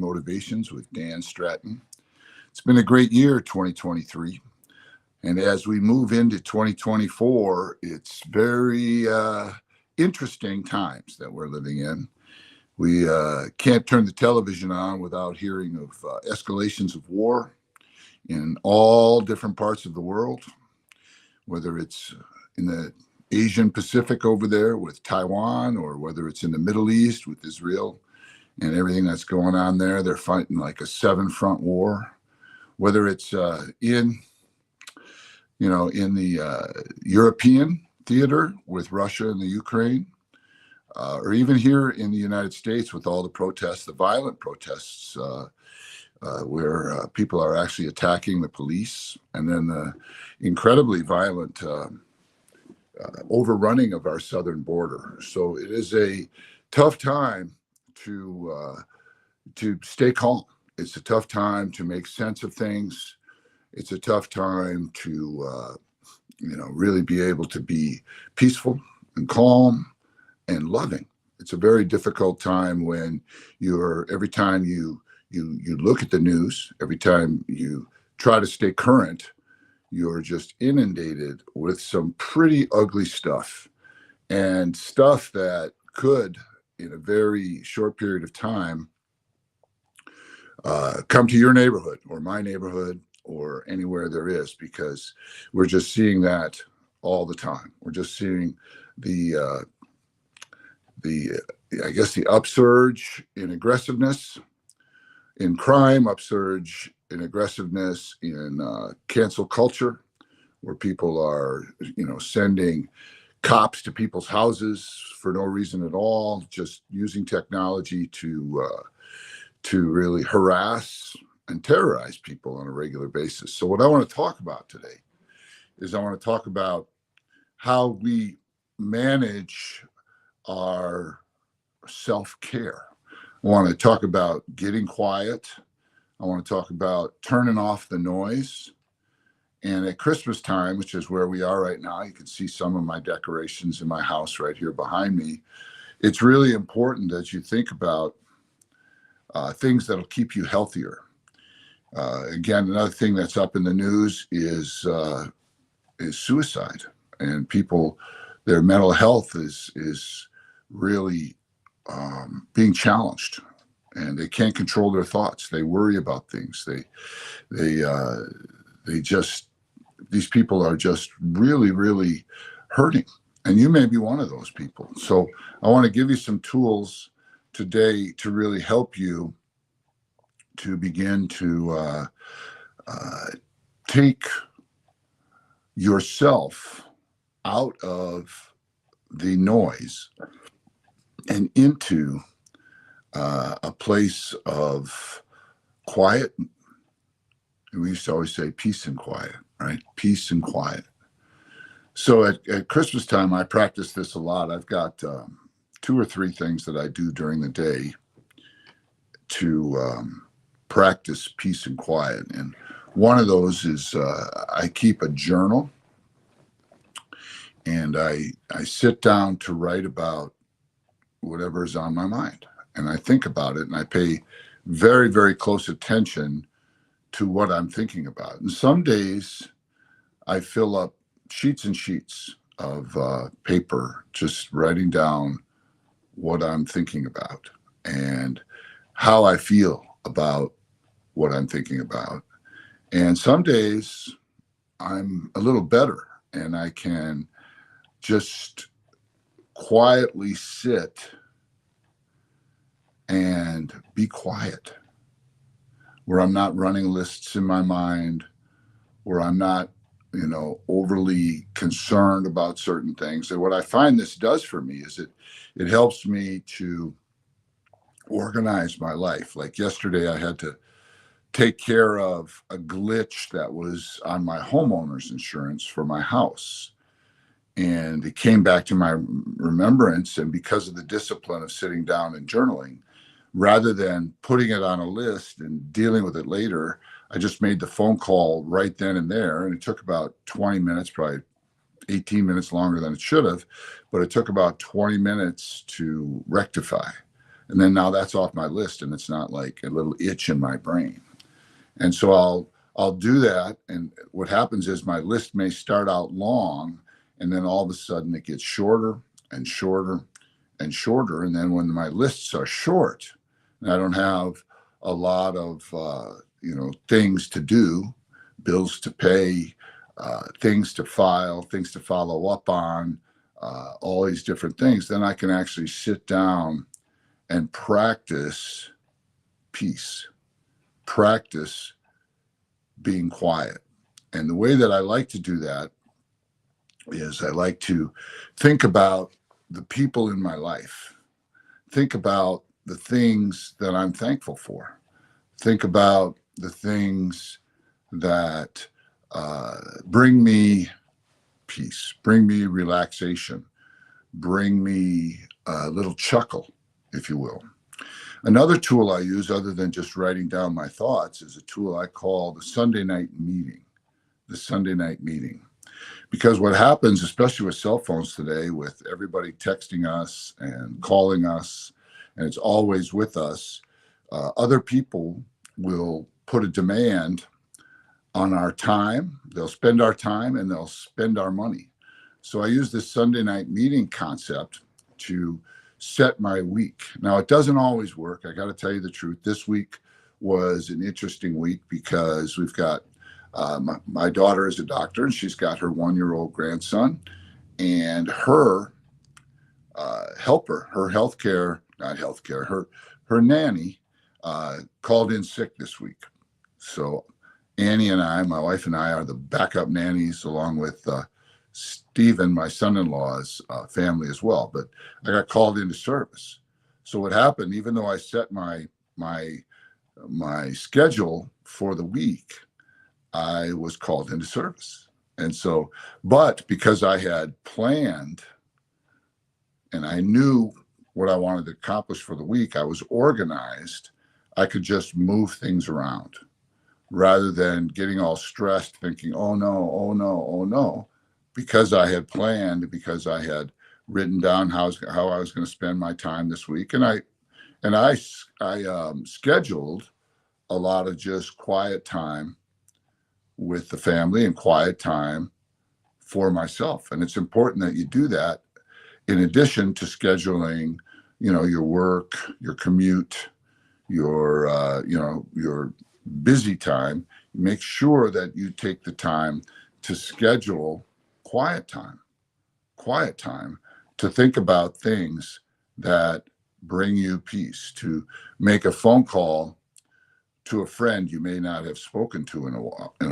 Motivations with Dan Stratton. It's been a great year, 2023. And as we move into 2024, it's very interesting times that we're living in. We can't turn the television on without hearing of escalations of war in all different parts of the world, whether it's in the Asian Pacific over there with Taiwan, or whether it's in the Middle East with Israel and everything that's going on there. They're fighting like a 7-front war, whether it's in the European theater with Russia and the Ukraine, or even here in the United States with all the protests, the violent protests, where people are actually attacking the police, and then the incredibly violent overrunning of our southern border. So it is a tough time to stay calm. It's a tough time to make sense of things. It's a tough time to really be able to be peaceful and calm and loving. It's a very difficult time when every time you look at the news, every time you try to stay current, you're just inundated with some pretty ugly stuff, and stuff that could, in a very short period of time, come to your neighborhood or my neighborhood or anywhere there is, because we're just seeing that all the time. We're just seeing the upsurge in aggressiveness, in crime, upsurge in aggressiveness in cancel culture, where people are, sending cops to people's houses for no reason at all, just using technology to really harass and terrorize people on a regular basis. So what I want to talk about today is I want to talk about how we manage our self-care. I want to talk about getting quiet. I want to talk about turning off the noise. And at Christmas time, which is where we are right now, you can see some of my decorations in my house right here behind me. It's really important that you think about things that'll keep you healthier. Again, another thing that's up in the news is suicide, and people, their mental health is really being challenged, and they can't control their thoughts. They worry about things. These people are just really, really hurting, and you may be one of those people. So I want to give you some tools today to really help you to begin to take yourself out of the noise and into a place of quiet. We used to always say peace and quiet, right? Peace and quiet. So at Christmas time, I practice this a lot. I've got 2 or 3 things that I do during the day to practice peace and quiet. And one of those is I keep a journal, and I sit down to write about whatever is on my mind. And I think about it, and I pay very, very close attention to what I'm thinking about. And some days I fill up sheets and sheets of paper, just writing down what I'm thinking about and how I feel about what I'm thinking about. And some days I'm a little better, and I can just quietly sit and be quiet, where I'm not running lists in my mind, where I'm not, overly concerned about certain things. And what I find this does for me is it helps me to organize my life. Like yesterday, I had to take care of a glitch that was on my homeowner's insurance for my house. And it came back to my remembrance. And because of the discipline of sitting down and journaling, rather than putting it on a list and dealing with it later, I just made the phone call right then and there. And it took about 20 minutes, probably 18 minutes longer than it should have, but it took about 20 minutes to rectify. And then now that's off my list, and it's not like a little itch in my brain. And so I'll do that. And what happens is my list may start out long, and then all of a sudden it gets shorter and shorter and shorter. And then when my lists are short and I don't have a lot of things to do, bills to pay, things to file, things to follow up on, all these different things, then I can actually sit down and practice peace, practice being quiet. And the way that I like to do that is I like to think about the people in my life, think about the things that I'm thankful for, think about the things that bring me peace, bring me relaxation, bring me a little chuckle, if you will. Another tool I use, other than just writing down my thoughts, is a tool I call the Sunday night meeting. The Sunday night meeting. Because what happens, especially with cell phones today, with everybody texting us and calling us, and it's always with us, other people will put a demand on our time. They'll spend our time and they'll spend our money. So I use this Sunday night meeting concept to set my week. Now, it doesn't always work. I got to tell you the truth. This week was an interesting week because we've got my daughter is a doctor, and she's got her 1-year-old grandson, and her helper, her nanny called in sick this week. So Annie and I, my wife and I, are the backup nannies, along with Stephen, my son-in-law's family as well. But I got called into service. So what happened, even though I set my schedule for the week, I was called into service. And so, but because I had planned and I knew what I wanted to accomplish for the week, I was organized, I could just move things around rather than getting all stressed thinking, oh no, oh no, oh no. Because I had planned, because I had written down how I was going to spend my time this week. And I scheduled a lot of just quiet time with the family and quiet time for myself. And it's important that you do that in addition to scheduling, your work, your commute, your busy time. Make sure that you take the time to schedule quiet time to think about things that bring you peace, to make a phone call to a friend you may not have spoken to in a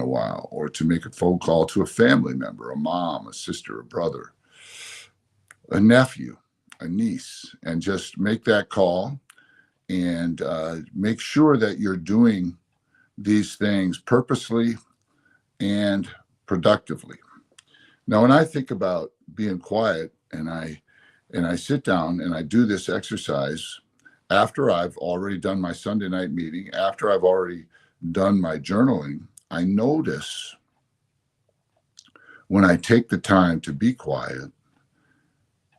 while, or to make a phone call to a family member, a mom, a sister, a brother, a nephew, a niece, and just make that call and make sure that you're doing these things purposely and productively. Now, when I think about being quiet and I sit down and I do this exercise after I've already done my Sunday night meeting, after I've already done my journaling, I notice when I take the time to be quiet,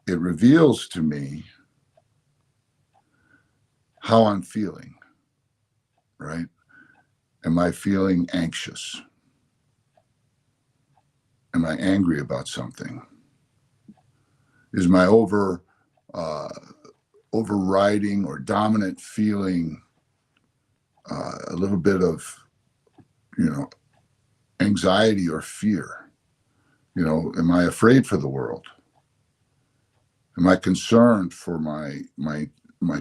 it reveals to me how I'm feeling, right? Am I feeling anxious? Am I angry about something? Is my overriding or dominant feeling a little bit of, anxiety or fear? Am I afraid for the world? Am I concerned for my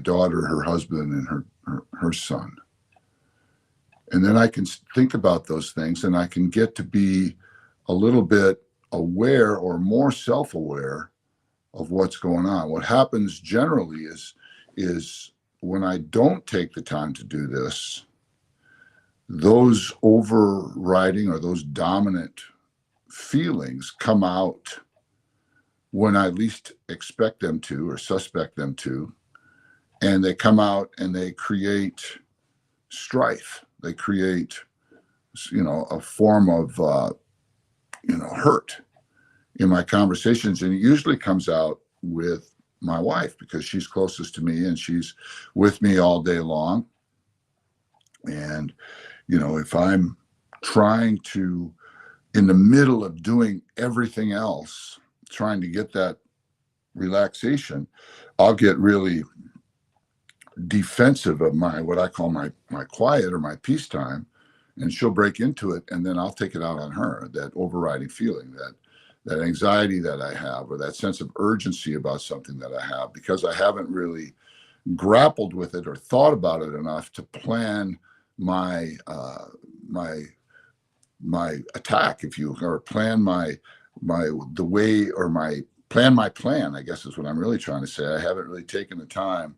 daughter, her husband, and her son? And then I can think about those things, and I can get to be a little bit aware or more self-aware of what's going on. What happens generally is when I don't take the time to do this, those overriding or those dominant feelings come out when I least expect them to or suspect them to. And they come out and they create strife. They create, a form of, hurt in my conversations. And it usually comes out with my wife, because she's closest to me and she's with me all day long. And, if I'm trying to, in the middle of doing everything else, trying to get that relaxation, I'll get really defensive of what I call my quiet or my peace time, and she'll break into it, and then I'll take it out on her. That overriding feeling, that anxiety that I have, or that sense of urgency about something that I have, because I haven't really grappled with it or thought about it enough to plan my my attack, if you, or plan the way, or my plan, I guess is what I'm really trying to say. I haven't really taken the time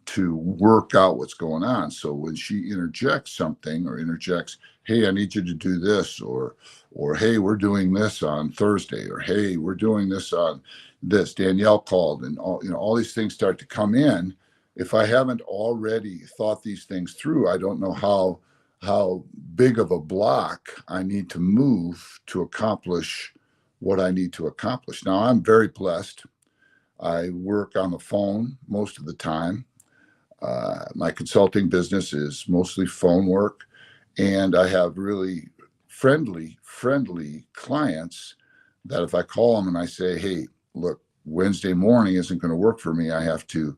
to work out what's going on. So when she interjects something, or interjects, hey, I need you to do this, or hey, we're doing this on Thursday, or hey, we're doing this on this, Danielle called, and all these things start to come in. If I haven't already thought these things through, I don't know how big of a block I need to move to accomplish what I need to accomplish. Now, I'm very blessed. I work on the phone most of the time. My consulting business is mostly phone work, and I have really friendly clients that if I call them and I say, hey, look, Wednesday morning isn't going to work for me. I have to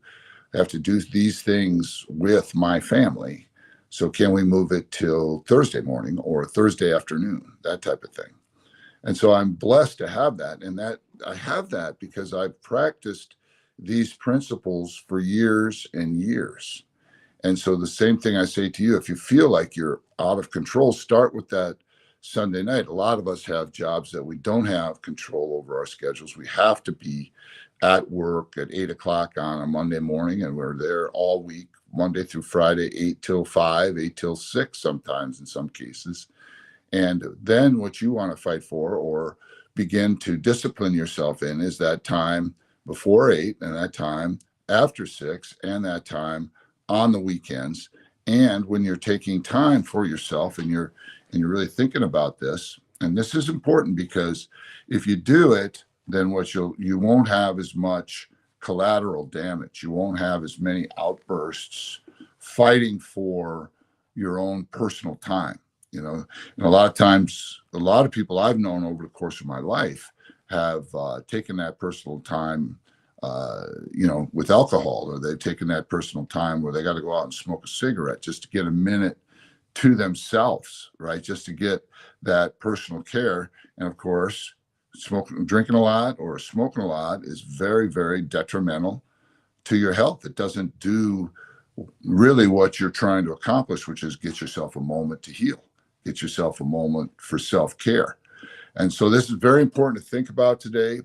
do these things with my family. So can we move it till Thursday morning or Thursday afternoon, that type of thing. And so I'm blessed to have that. And that I have that because I've practiced these principles for years and years. And so the same thing I say to you, if you feel like you're out of control, start with that Sunday night. A lot of us have jobs that we don't have control over our schedules. We have to be at work at 8 o'clock on a Monday morning, and we're there all week, Monday through Friday, 8 till 5, 8 till 6 sometimes in some cases. And then what you want to fight for or begin to discipline yourself in is that time before 8, and that time after 6, and that time on the weekends. And when you're taking time for yourself and you're really thinking about this, and this is important because if you do it, then you won't have as much collateral damage. You won't have as many outbursts fighting for your own personal time. And a lot of times, a lot of people I've known over the course of my life have taken that personal time, with alcohol, or they've taken that personal time where they got to go out and smoke a cigarette just to get a minute to themselves, right? Just to get that personal care. And of course, drinking a lot or smoking a lot is very, very detrimental to your health. It doesn't do really what you're trying to accomplish, which is get yourself a moment to heal, get yourself a moment for self-care. And so this is very important to think about today,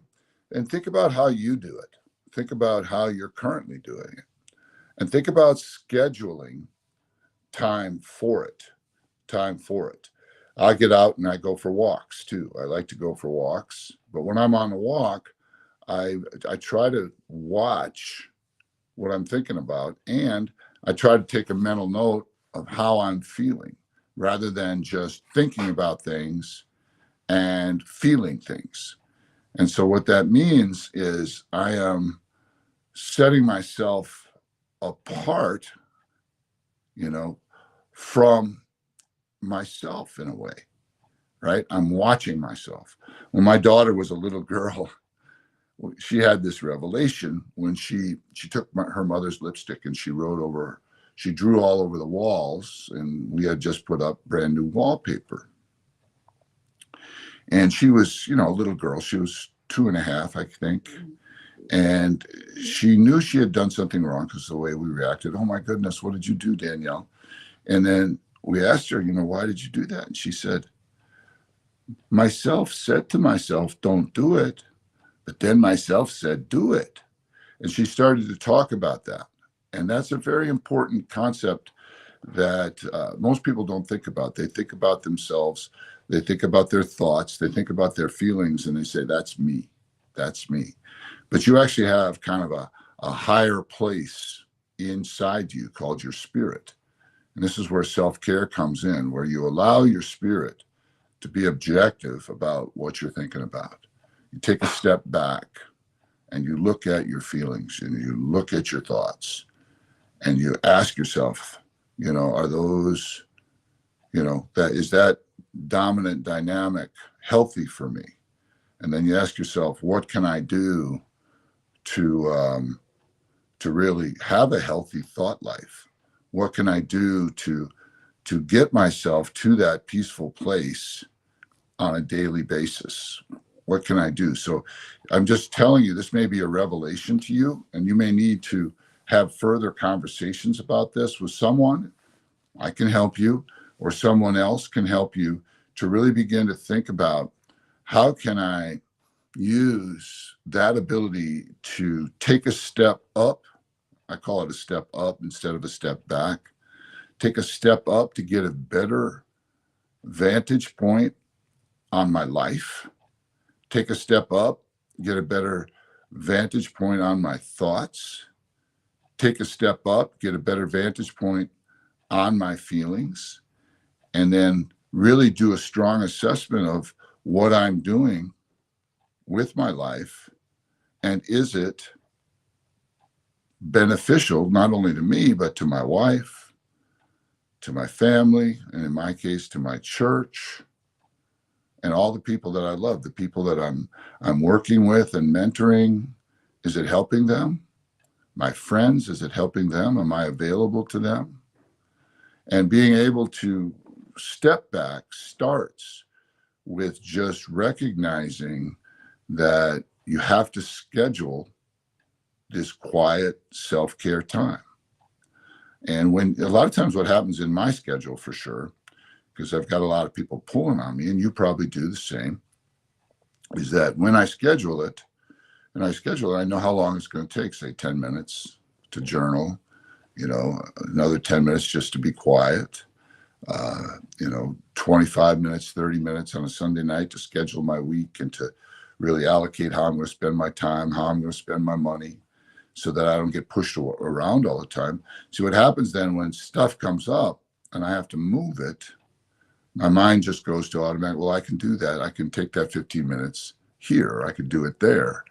and think about how you do it. Think about how you're currently doing it, and think about scheduling time for it. I get out and I go for walks too. I like to go for walks, but when I'm on a walk, I try to watch what I'm thinking about, and I try to take a mental note of how I'm feeling rather than just thinking about things and feeling things. And so what that means is I am setting myself apart, from myself in a way, right? I'm watching myself. When my daughter was a little girl, she had this revelation when she took her mother's lipstick and she drew all over the walls, and we had just put up brand new wallpaper. And she was, a little girl. She was 2.5, I think. And she knew she had done something wrong because of the way we reacted. Oh my goodness, what did you do, Danielle? And then we asked her, why did you do that? And she said, myself said to myself, don't do it. But then myself said, do it. And she started to talk about that. And that's a very important concept that most people don't think about. They think about themselves. They think about their thoughts. They think about their feelings, and they say, that's me. That's me. But you actually have kind of a higher place inside you called your spirit. And this is where self-care comes in, where you allow your spirit to be objective about what you're thinking about. You take a step back and you look at your feelings and you look at your thoughts and you ask yourself, are those, that dominant dynamic healthy for me? And then you ask yourself, what can I do to really have a healthy thought life? What can I do to get myself to that peaceful place on a daily basis? What can I do? So I'm just telling you, this may be a revelation to you, and you may need to have further conversations about this with someone. I can help you, or someone else can help you to really begin to think about, how can I use that ability to take a step up? I call it a step up instead of a step back. Take a step up to get a better vantage point on my life. Take a step up, get a better vantage point on my thoughts. Take a step up, get a better vantage point on my feelings, and then really do a strong assessment of what I'm doing with my life, and is it beneficial not only to me but to my wife, to my family, and in my case to my church, and all the people that I love, the people that I'm working with and mentoring. Is it helping them? My friends, is it helping them? Am I available to them? And being able to step back starts with just recognizing that you have to schedule this quiet self-care time. And when a lot of times what happens in my schedule, for sure, because I've got a lot of people pulling on me, and you probably do the same, is that when I schedule it, I know how long it's going to take, say 10 minutes to journal, another 10 minutes just to be quiet, 25 minutes, 30 minutes on a Sunday night to schedule my week and to really allocate how I'm going to spend my time, how I'm going to spend my money, so that I don't get pushed around all the time. See what happens then when stuff comes up and I have to move it, my mind just goes to automatic. Well, I can do that. I can take that 15 minutes here. I could do it there.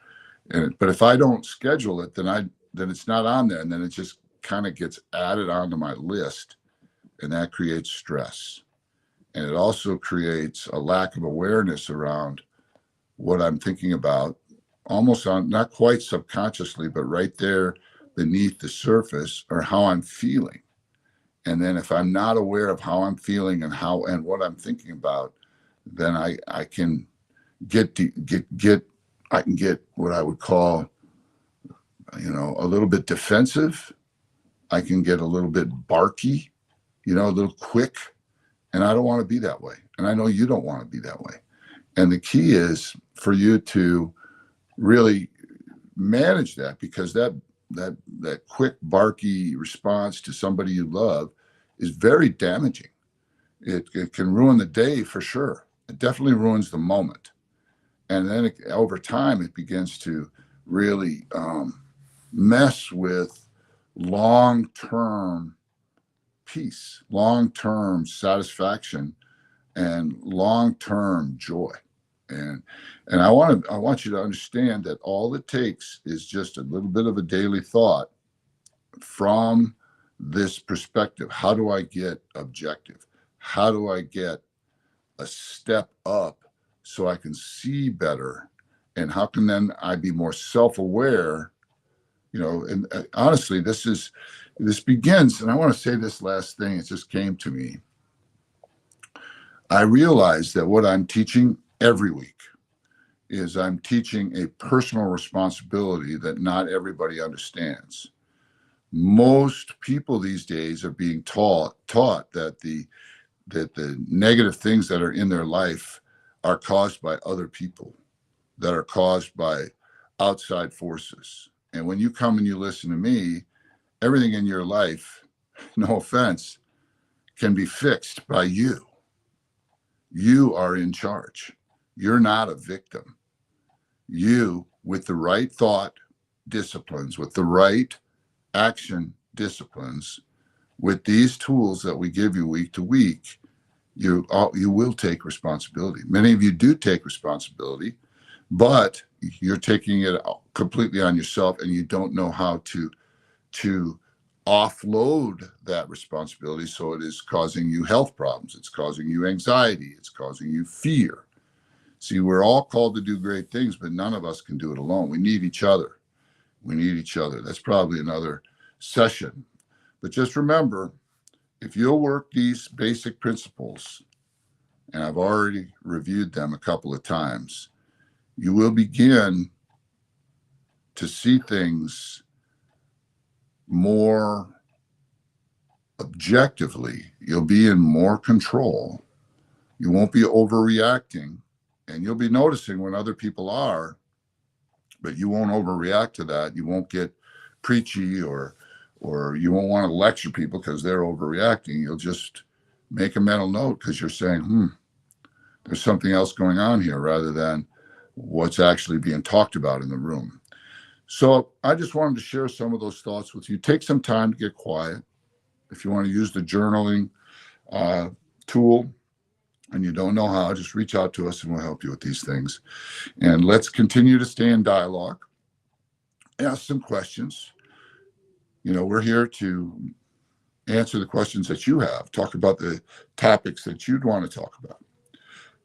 But if I don't schedule it, then it's not on there, and then it just kind of gets added onto my list, and that creates stress. And it also creates a lack of awareness around what I'm thinking about, almost on, not quite subconsciously, but right there beneath the surface, or how I'm feeling. And then if I'm not aware of how I'm feeling and what I'm thinking about, then I can get what I would call, a little bit defensive. I can get a little bit barky, a little quick, and I don't want to be that way. And I know you don't want to be that way. And the key is for you to really manage that, because that quick barky response to somebody you love is very damaging. It can ruin the day, for sure. It definitely ruins the moment. And then over time, it begins to really mess with long-term peace, long-term satisfaction, and long-term joy. And I want you to understand that all it takes is just a little bit of a daily thought from this perspective. How do I get objective? How do I get a step up so I can see better? And how can then I be more self-aware? And honestly, this begins, and I want to say this last thing, it just came to me. I realize that what I'm teaching every week is I'm teaching a personal responsibility that not everybody understands. Most people these days are being taught that the negative things that are in their life are caused by other people, that are caused by outside forces. And when you come and you listen to me, everything in your life, no offense, can be fixed by you. You are in charge. You're not a victim. You, with the right thought disciplines, with the right action disciplines, with these tools that we give you week to week, you will take responsibility. Many of you do take responsibility, but you're taking it completely on yourself, and you don't know how to offload that responsibility. So it is causing you health problems. It's causing you anxiety. It's causing you fear. See, we're all called to do great things, but none of us can do it alone. We need each other. We need each other. That's probably another session. But just remember, if you'll work these basic principles, and I've already reviewed them a couple of times, you will begin to see things more objectively. You'll be in more control. You won't be overreacting, and you'll be noticing when other people are, but you won't overreact to that. You won't get preachy, or you won't want to lecture people because they're overreacting. You'll just make a mental note because you're saying, there's something else going on here, rather than what's actually being talked about in the room. So I just wanted to share some of those thoughts with you. Take some time to get quiet. If you want to use the journaling tool and you don't know how, just reach out to us and we'll help you with these things. And let's continue to stay in dialogue. Ask some questions. We're here to answer the questions that you have. Talk about the topics that you'd want to talk about.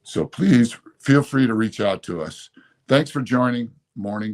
So please feel free to reach out to us. Thanks for joining Morning